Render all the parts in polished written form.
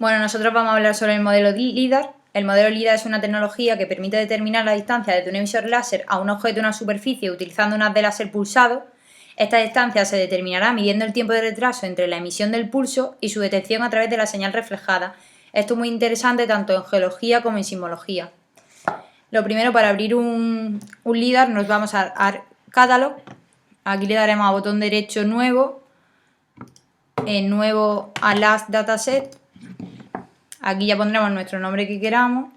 Bueno, nosotros vamos a hablar sobre el modelo LIDAR. El modelo LIDAR es una tecnología que permite determinar la distancia desde un emisor láser a un objeto en una superficie utilizando un haz de láser pulsado. Esta distancia se determinará midiendo el tiempo de retraso entre la emisión del pulso y su detección a través de la señal reflejada. Esto es muy interesante tanto en geología como en sismología. Lo primero, para abrir un LIDAR nos vamos a Catalog. Aquí le daremos a botón derecho Nuevo, en Nuevo a Last Dataset. Aquí ya pondremos nuestro nombre que queramos.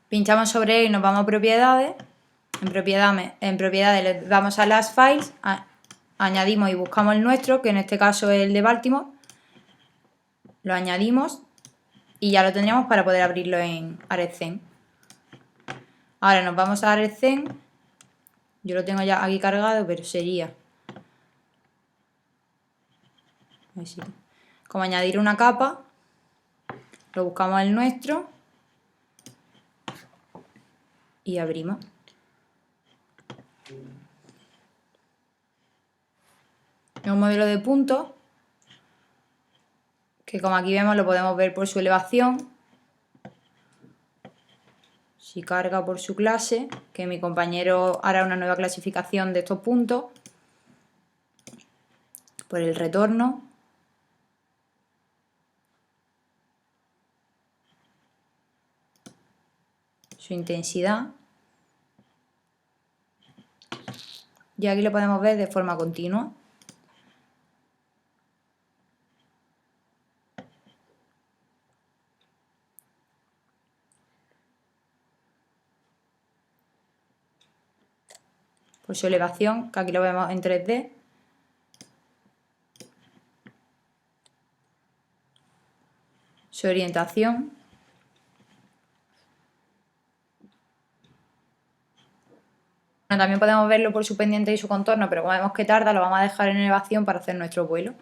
Pinchamos sobre él y nos vamos a propiedades. En propiedades le damos a Last Files, añadimos y buscamos el nuestro, que en este caso es el de Baltimore. Lo añadimos y ya lo tendríamos para poder abrirlo en ArcScene. Ahora nos vamos a ArcScene. Yo lo tengo ya aquí cargado, pero sería como añadir una capa. Lo buscamos el nuestro y abrimos. Es un modelo de puntos que, como aquí vemos, lo podemos ver por su elevación. Si carga por su clase, que mi compañero hará una nueva clasificación de estos puntos. Por el retorno. Su intensidad. Y aquí lo podemos ver de forma continua. Por su elevación, que aquí lo vemos en 3D. Su orientación. Bueno, también podemos verlo por su pendiente y su contorno, pero como vemos que tarda, lo vamos a dejar en elevación para hacer nuestro vuelo.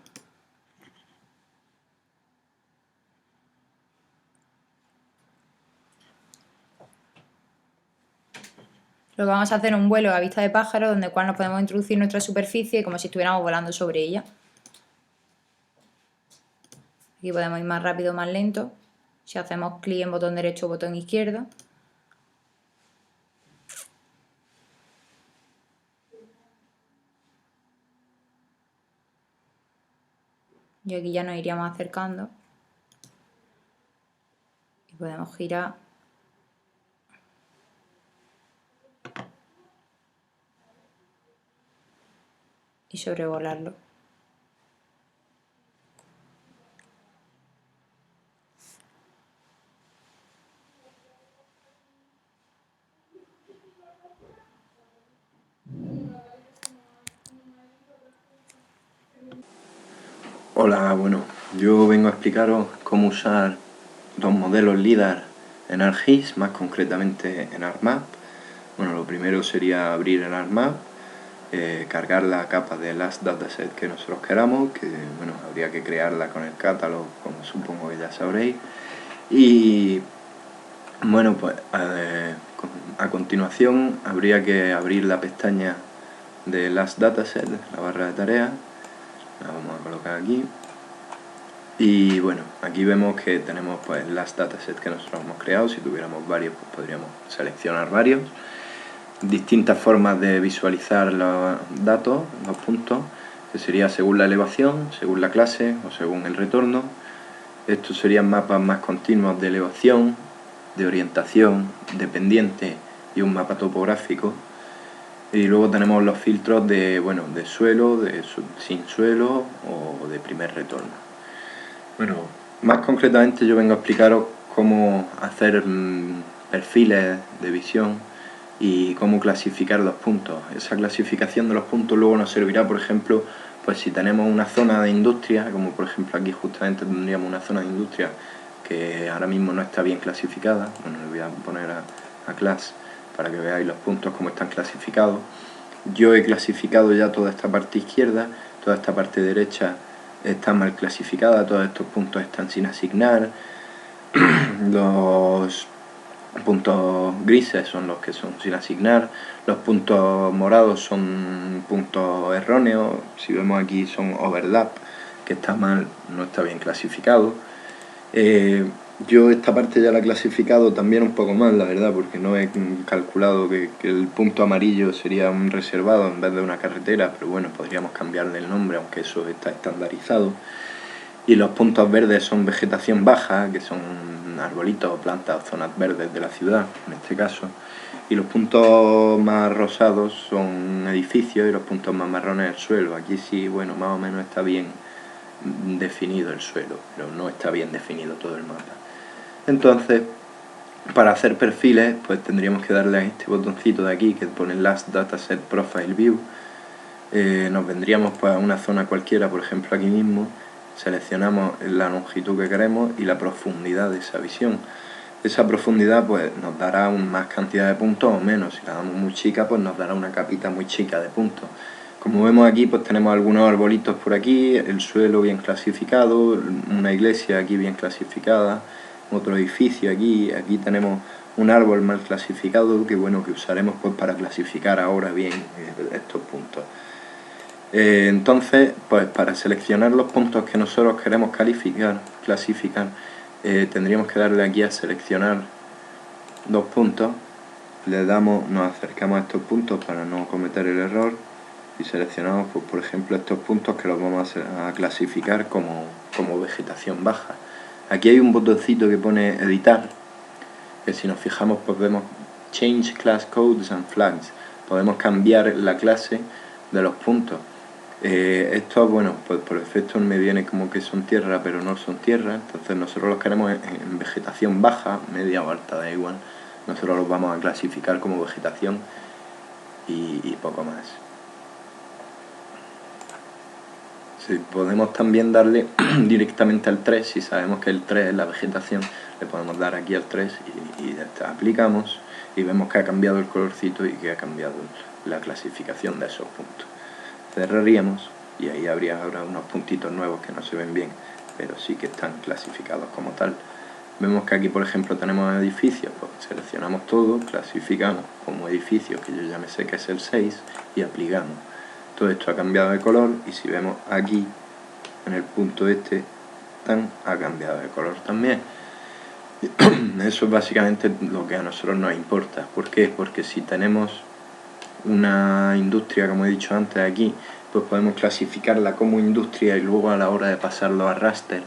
Lo que vamos a hacer es un vuelo a vista de pájaro, donde cual nos podemos introducir nuestra superficie como si estuviéramos volando sobre ella. Aquí podemos ir más rápido o más lento. Si hacemos clic en botón derecho o botón izquierdo. Y aquí ya nos iríamos acercando. Y podemos girar. Y sobrevolarlo. Hola, bueno, yo vengo a explicaros cómo usar los modelos LIDAR en ArcGIS, más concretamente en ArcMap. Bueno, lo primero sería abrir el ArcMap, cargar la capa de Last Dataset que nosotros queramos, que bueno, habría que crearla con el catálogo, como supongo que ya sabréis. Y bueno, pues a continuación habría que abrir la pestaña de Last Dataset, la barra de tareas. La vamos a colocar aquí. Y bueno, aquí vemos que tenemos pues las datasets que nosotros hemos creado. Si tuviéramos varios, pues podríamos seleccionar varios. Distintas formas de visualizar los datos, los puntos, que sería según la elevación, según la clase o según el retorno. Estos serían mapas más continuos de elevación, de orientación, de pendiente y un mapa topográfico. Y luego tenemos los filtros de, bueno, de suelo, de sin suelo o de primer retorno. Bueno, más concretamente yo vengo a explicaros cómo hacer perfiles de visión y cómo clasificar los puntos. Esa clasificación de los puntos luego nos servirá, por ejemplo, pues si tenemos una zona de industria, como por ejemplo aquí justamente tendríamos una zona de industria que ahora mismo no está bien clasificada. Bueno, le voy a poner a class para que veáis los puntos como están clasificados. Yo he clasificado ya toda esta parte izquierda, toda esta parte derecha está mal clasificada, todos estos puntos están sin asignar. puntos grises son los que son sin asignar, los puntos morados son puntos erróneos, si vemos aquí son overlap, que está mal, no está bien clasificado. Yo esta parte ya la he clasificado también un poco mal, la verdad, porque no he calculado que el punto amarillo sería un reservado en vez de una carretera, pero bueno, podríamos cambiarle el nombre, aunque eso está estandarizado. Y los puntos verdes son vegetación baja, que son arbolitos, plantas, zonas verdes de la ciudad, en este caso. Y los puntos más rosados son edificios y los puntos más marrones el suelo. Aquí sí, bueno, más o menos está bien definido el suelo, pero no está bien definido todo el mapa. Entonces, para hacer perfiles, pues tendríamos que darle a este botoncito de aquí que pone Last Dataset Profile View. Nos vendríamos pues a una zona cualquiera, por ejemplo aquí mismo, seleccionamos la longitud que queremos y la profundidad de esa visión. Esa profundidad pues nos dará más cantidad de puntos o menos. Si la damos muy chica, pues nos dará una capita muy chica de puntos. Como vemos aquí, pues tenemos algunos arbolitos por aquí, el suelo bien clasificado, una iglesia aquí bien clasificada, otro edificio aquí tenemos un árbol mal clasificado, que bueno, que usaremos pues para clasificar ahora bien estos puntos. Entonces, pues para seleccionar los puntos que nosotros queremos clasificar, tendríamos que darle aquí a seleccionar dos puntos, nos acercamos a estos puntos para no cometer el error y seleccionamos, pues, por ejemplo, estos puntos que los vamos a clasificar como vegetación baja. Aquí hay un botoncito que pone editar, que si nos fijamos pues vemos Change Class Codes and Flags, podemos cambiar la clase de los puntos. Esto, bueno, pues por defecto me viene como que son tierra, pero no son tierra, entonces nosotros los queremos en vegetación baja, media o alta, da igual. Nosotros los vamos a clasificar como vegetación y poco más. Sí, podemos también darle directamente al 3, si sabemos que el 3 es la vegetación, le podemos dar aquí al 3 y aplicamos y vemos que ha cambiado el colorcito y que ha cambiado la clasificación de esos puntos. Cerraríamos y ahí habría ahora unos puntitos nuevos que no se ven bien, pero sí que están clasificados como tal. Vemos que aquí, por ejemplo, tenemos edificios, pues seleccionamos todo, clasificamos como edificio, que yo ya me sé que es el 6, y aplicamos. Todo esto ha cambiado de color y si vemos aquí, en el punto este, ha cambiado de color también. Eso es básicamente lo que a nosotros nos importa. ¿Por qué? Porque si tenemos una industria, como he dicho antes aquí, pues podemos clasificarla como industria y luego a la hora de pasarlo a raster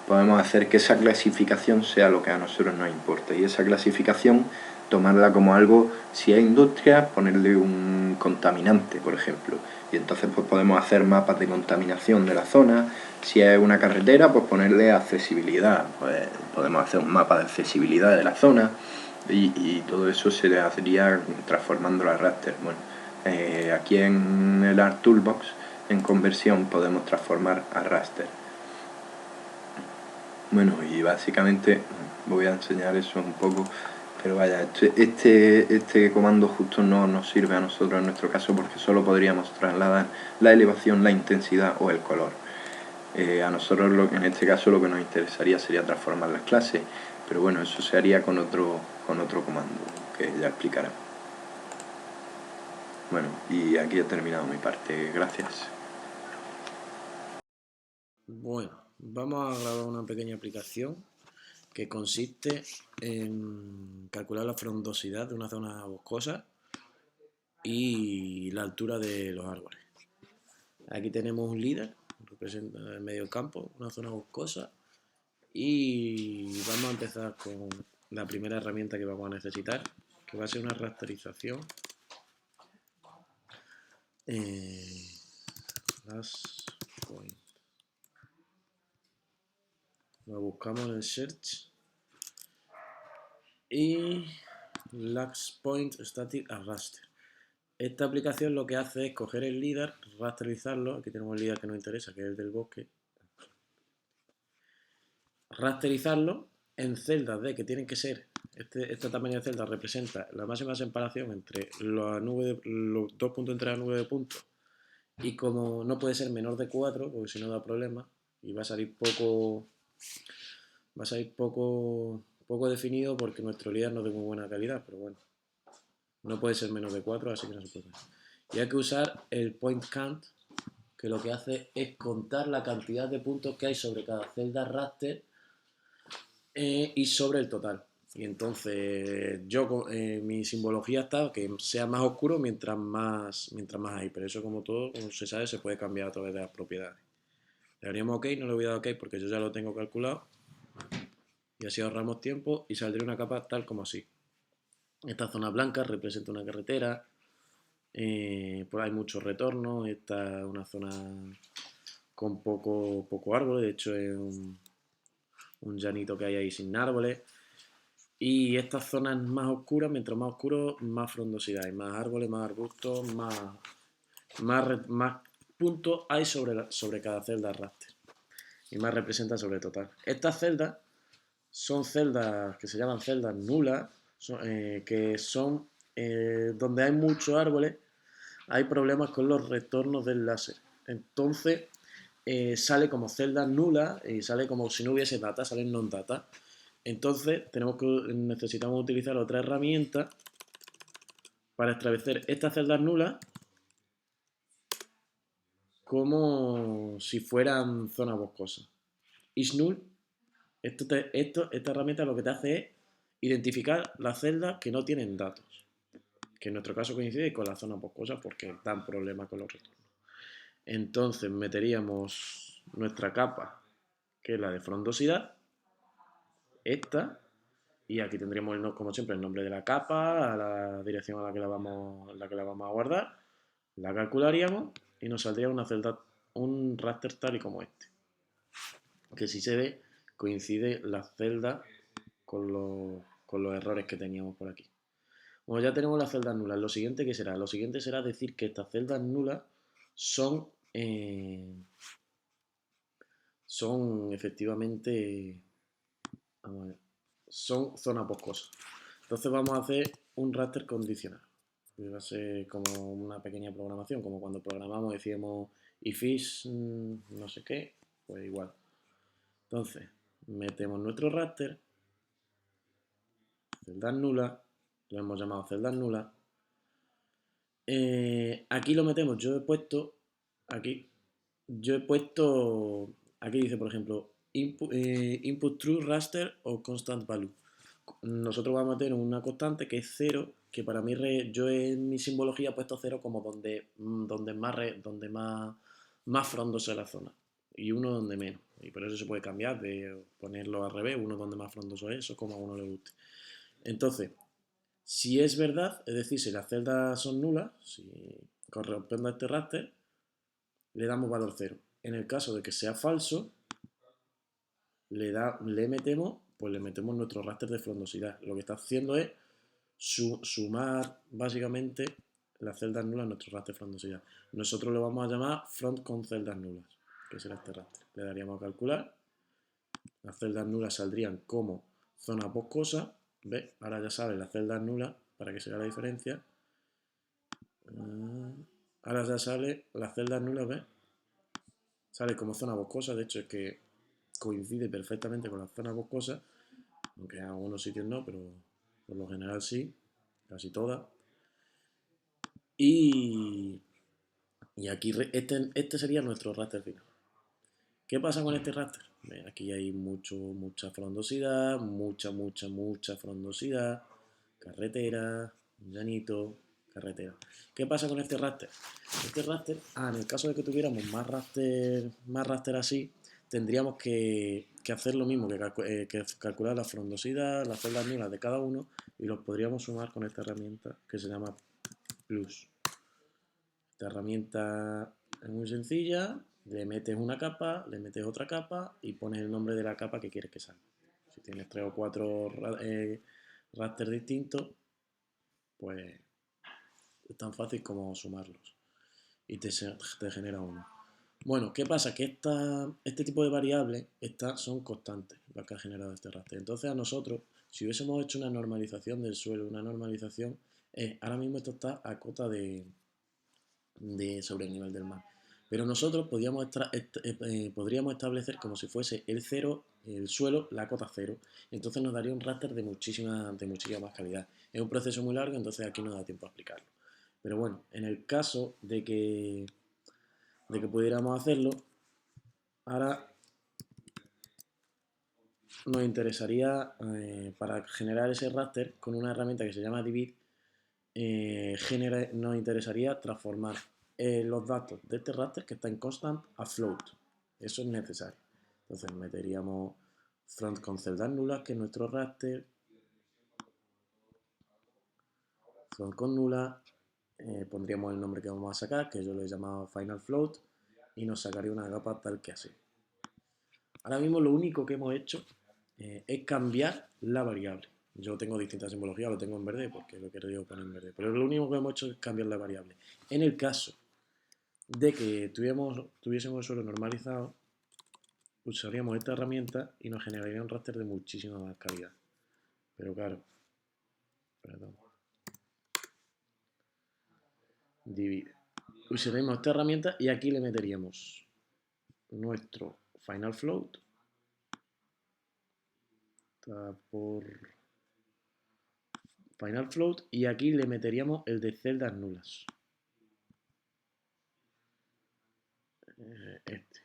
podemos hacer que esa clasificación sea lo que a nosotros nos importa y esa clasificación tomarla como algo, si es industria, ponerle un contaminante, por ejemplo, y entonces pues podemos hacer mapas de contaminación de la zona. Si es una carretera, pues ponerle accesibilidad, pues podemos hacer un mapa de accesibilidad de la zona y todo eso se le haría transformándolo a raster. Bueno, aquí en el Art Toolbox, en conversión, podemos transformar a raster. Bueno, y básicamente voy a enseñar eso un poco, pero vaya, este comando justo no nos sirve a nosotros en nuestro caso porque solo podríamos trasladar la elevación, la intensidad o el color. A nosotros en este caso lo que nos interesaría sería transformar las clases, pero bueno, eso se haría con otro comando que ya explicaré. Bueno, y aquí he terminado mi parte, gracias. Bueno, vamos a grabar una pequeña aplicación que consiste en calcular la frondosidad de una zona boscosa y la altura de los árboles. Aquí tenemos un líder, representa el medio campo, una zona boscosa, y vamos a empezar con la primera herramienta que vamos a necesitar, que va a ser una rasterización. Last point. Lo buscamos en el search y Last Point Static Raster. Esta aplicación lo que hace es coger el líder, rasterizarlo. Aquí tenemos el líder que nos interesa, que es el del bosque. Rasterizarlo en celdas de que tienen que ser, este tamaño de celda representa la máxima separación entre los dos puntos entre la nube de puntos, y como no puede ser menor de 4, porque si no da problema y va a salir poco poco definido porque nuestro líder no es de muy buena calidad, pero bueno, no puede ser menos de 4, así que no se puede. Y hay que usar el point count, que lo que hace es contar la cantidad de puntos que hay sobre cada celda raster y sobre el total. Y entonces mi simbología está que sea más oscuro mientras más hay, pero eso como todo, como se sabe, se puede cambiar a través de las propiedades. Le daríamos OK, no le voy a dar OK porque yo ya lo tengo calculado y así ahorramos tiempo y saldría una capa tal como así. Esta zona blanca representa una carretera, por ahí hay muchos retornos, esta es una zona con poco árbol, de hecho es un llanito que hay ahí sin árboles. Y estas zonas más oscuras, mientras más oscuro, más frondosidad hay, más árboles, más arbustos, más puntos hay sobre cada celda raster y más representa sobre el total. Estas celdas son celdas que se llaman celdas nulas, que son donde hay muchos árboles, hay problemas con los retornos del láser. Entonces sale como celdas nulas y sale como si no hubiese data, salen non data. Entonces necesitamos utilizar otra herramienta para establecer estas celdas nulas como si fueran zonas boscosas. IsNull, esta herramienta lo que te hace es identificar las celdas que no tienen datos, que en nuestro caso coincide con las zonas boscosas porque dan problemas con los retornos. Entonces meteríamos nuestra capa, que es la de frondosidad, esta, y aquí tendríamos, como siempre, el nombre de la capa, a la dirección a la que la vamos a guardar, la calcularíamos y nos saldría una celda, un raster tal y como este. Que si se ve, coincide la celda con los errores que teníamos por aquí. Bueno, ya tenemos las celdas nulas. Lo siguiente que será, lo siguiente será decir que estas celdas nulas son efectivamente, vamos a ver, son zonas boscosas. Entonces vamos a hacer un raster condicional. Va a ser como una pequeña programación, como cuando programamos decíamos if is no sé qué, pues igual. Entonces, metemos nuestro raster, celdas nulas, lo hemos llamado celdas nulas. Aquí lo metemos, aquí dice por ejemplo input true raster o constant value. Nosotros vamos a meter una constante que es 0, que para mí yo en mi simbología he puesto 0 como donde más frondosa es la zona y 1 donde menos, y por eso se puede cambiar de ponerlo al revés, 1 donde más frondoso es, o como a uno le guste. Entonces, si es verdad, es decir, si las celdas son nulas, si corresponde a este raster, le damos valor 0. En el caso de que sea falso, le metemos nuestro raster de frondosidad. Lo que está haciendo es sumar básicamente las celdas nulas a nuestro raster de frondosidad. Nosotros lo vamos a llamar front con celdas nulas, que será este raster. Le daríamos a calcular. Las celdas nulas saldrían como zona boscosa. ¿Ves? Ahora ya sabes las celdas nulas para que se vea la diferencia. Ahora ya sale las celdas nulas, ¿ves? Sale como zona boscosa, de hecho es que coincide perfectamente con las zonas boscosas, aunque en algunos sitios no, pero por lo general sí, casi todas. Y aquí este sería nuestro raster final. ¿Qué pasa con este raster? Aquí hay mucha frondosidad, mucha frondosidad, carretera, llanito, carretera. ¿Qué pasa con este raster? Este raster, en el caso de que tuviéramos más raster así, tendríamos que hacer lo mismo, que calcular la frondosidad, las celdas nulas de cada uno, y los podríamos sumar con esta herramienta que se llama Plus. Esta herramienta es muy sencilla, le metes una capa, le metes otra capa y pones el nombre de la capa que quieres que salga. Si tienes 3 o 4 rasters distintos, pues es tan fácil como sumarlos y te genera uno. Bueno, ¿qué pasa? Que este tipo de variables son constantes, las que ha generado este raster. Entonces a nosotros, si hubiésemos hecho una normalización del suelo, ahora mismo esto está a cota sobre el nivel del mar. Pero nosotros podríamos establecer como si fuese el cero, el suelo, la cota cero. Entonces nos daría un raster de muchísima más calidad. Es un proceso muy largo, entonces aquí no da tiempo a explicarlo. Pero bueno, en el caso de que pudiéramos hacerlo, ahora nos interesaría, para generar ese raster con una herramienta que se llama Divid, nos interesaría transformar los datos de este raster que está en constant a float. Eso es necesario. Entonces meteríamos front con celdas nulas, que es nuestro raster, front con nula, pondríamos el nombre que vamos a sacar, que yo lo he llamado final float, y nos sacaría una capa tal que así. Ahora mismo lo único que hemos hecho es cambiar la variable. Yo tengo distintas simbologías, lo tengo en verde porque lo he querido poner en verde, pero lo único que hemos hecho es cambiar la variable. En el caso de que tuviésemos el suelo normalizado, usaríamos esta herramienta y nos generaría un raster de muchísima más calidad. Pero claro, perdón. Divide. Usaremos esta herramienta y aquí le meteríamos nuestro final float. Está por final float y aquí le meteríamos el de celdas nulas. Este.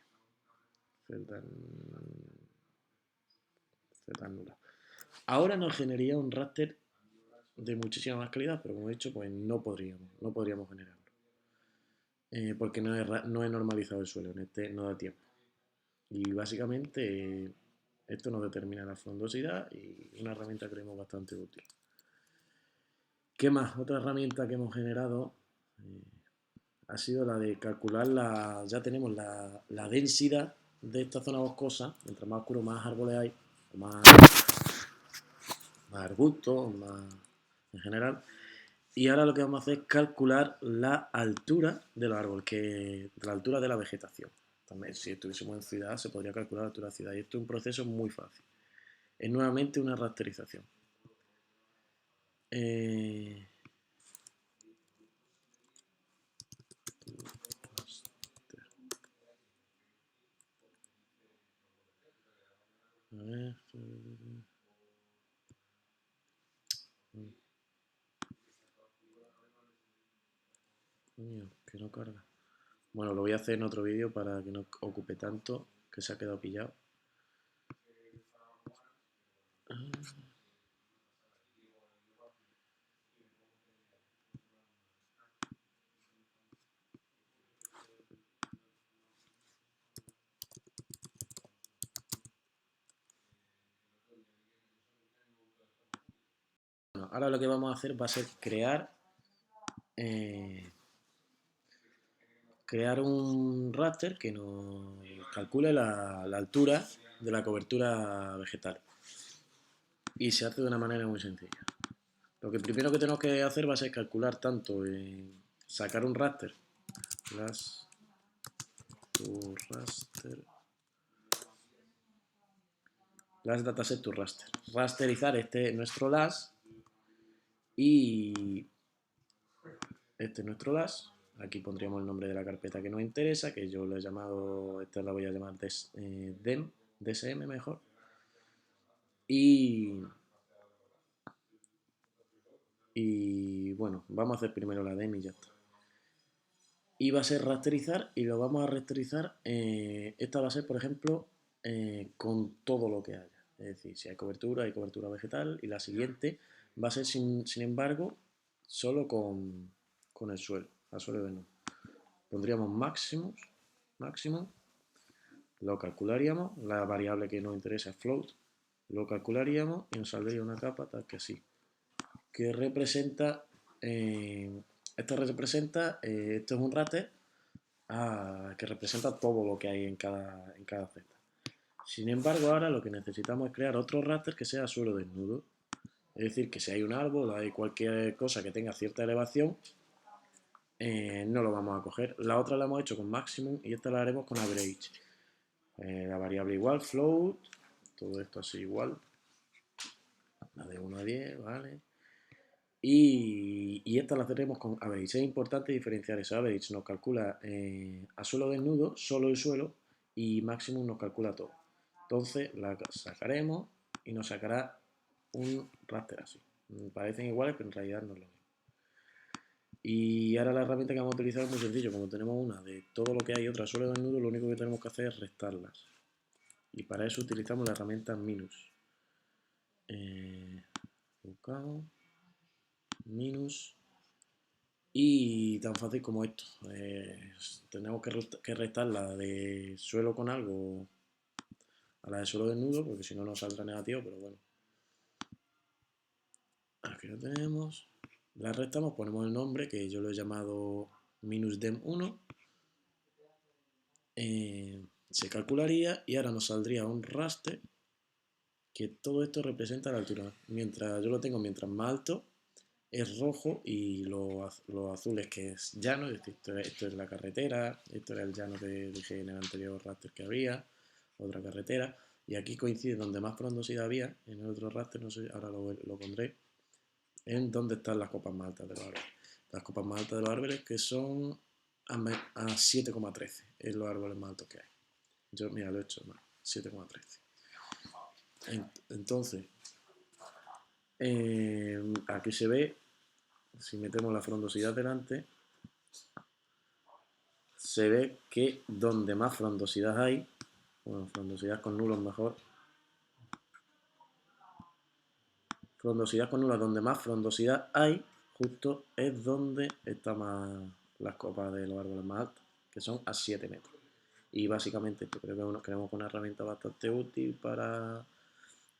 Celdas nulas. Ahora nos generaría un raster de muchísima más calidad, pero como he dicho, pues no podríamos generarlo. Porque no he normalizado el suelo, en este no da tiempo. Y básicamente esto nos determina la frondosidad y una herramienta que creemos bastante útil. ¿Qué más? Otra herramienta que hemos generado ha sido la de calcular ya tenemos la densidad de esta zona boscosa. Mientras más oscuro, más árboles hay, o más arbustos, más en general. Y ahora lo que vamos a hacer es calcular la altura de los árboles, la altura de la vegetación. También, si estuviésemos en ciudad, se podría calcular la altura de la ciudad. Y esto es un proceso muy fácil. Es nuevamente una rasterización. A ver. Coño, que no carga. Bueno, lo voy a hacer en otro vídeo para que no ocupe tanto, que se ha quedado pillado. Bueno, ahora lo que vamos a hacer va a ser crear un raster que nos calcule la altura de la cobertura vegetal. Y se hace de una manera muy sencilla. Lo que primero que tenemos que hacer va a ser calcular tanto, sacar un raster, las dataset to raster, rasterizar nuestro las y este es nuestro las. Aquí pondríamos el nombre de la carpeta que nos interesa, que yo lo he llamado, esta la voy a llamar DSM mejor. Y bueno, vamos a hacer primero la DEM y ya está. Y va a ser rasterizar y lo vamos a rasterizar. Esta va a ser, por ejemplo, con todo lo que haya. Es decir, si hay cobertura vegetal. Y la siguiente va a ser, sin embargo, solo con el suelo, al suelo de no. Pondríamos máximo, lo calcularíamos, la variable que nos interesa es float, lo calcularíamos y nos saldría una capa tal que así, que representa, esto es un raster que representa todo lo que hay en cada celda. Sin embargo, ahora lo que necesitamos es crear otro raster que sea suelo desnudo. Es decir, que si hay un árbol o hay cualquier cosa que tenga cierta elevación, no lo vamos a coger. La otra la hemos hecho con maximum y esta la haremos con average. La variable igual, float, todo esto así igual. La de 1 a 10, ¿vale? Y Y esta la hacemos con average. Es importante diferenciar eso. Average nos calcula a suelo desnudo, solo el suelo, y maximum nos calcula todo. Entonces la sacaremos y nos sacará un raster así. Parecen iguales, pero en realidad no lo es. Y ahora la herramienta que vamos a utilizar es muy sencillo. Como tenemos una de todo lo que hay y otra suelo desnudo, lo único que tenemos que hacer es restarlas. Y para eso utilizamos la herramienta minus. Buscamos minus. Y tan fácil como esto. Tenemos que restar la de suelo con algo a la de suelo desnudo, porque si no nos saldrá negativo, pero bueno. Aquí lo tenemos. La restamos, ponemos el nombre, que yo lo he llamado minusdem1. Se calcularía y ahora nos saldría un raster que todo esto representa la altura. Mientras yo lo tengo mientras más alto, es rojo, y lo azul es que es llano, es decir, esto es la carretera, esto era el llano que dije en el anterior raster que había, otra carretera, y aquí coincide donde más frondosidad había, en el otro raster, no sé, ahora lo pondré, en donde están las copas más altas de los árboles. Las copas más altas de los árboles que son a 7,13, es los árboles más altos que hay. Yo, mira, lo he hecho mal, 7,13. Entonces, aquí se ve, si metemos la frondosidad delante, se ve que donde más frondosidad hay, bueno, frondosidad con nulos mejor, frondosidad con nulos, donde más frondosidad hay, justo es donde están más las copas de los árboles más altas, que son a 7 metros. Y básicamente esto creemos que una herramienta bastante útil para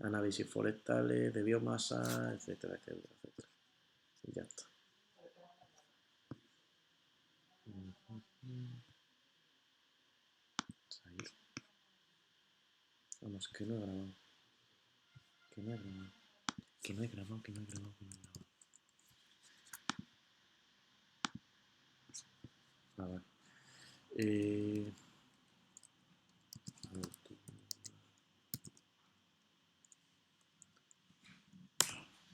análisis forestales, de biomasa, etcétera, etcétera, etcétera. Y ya está. Vamos, que no he grabado. Que no he grabado. Que no he grabado, que no he grabado, que no he grabado. A ver.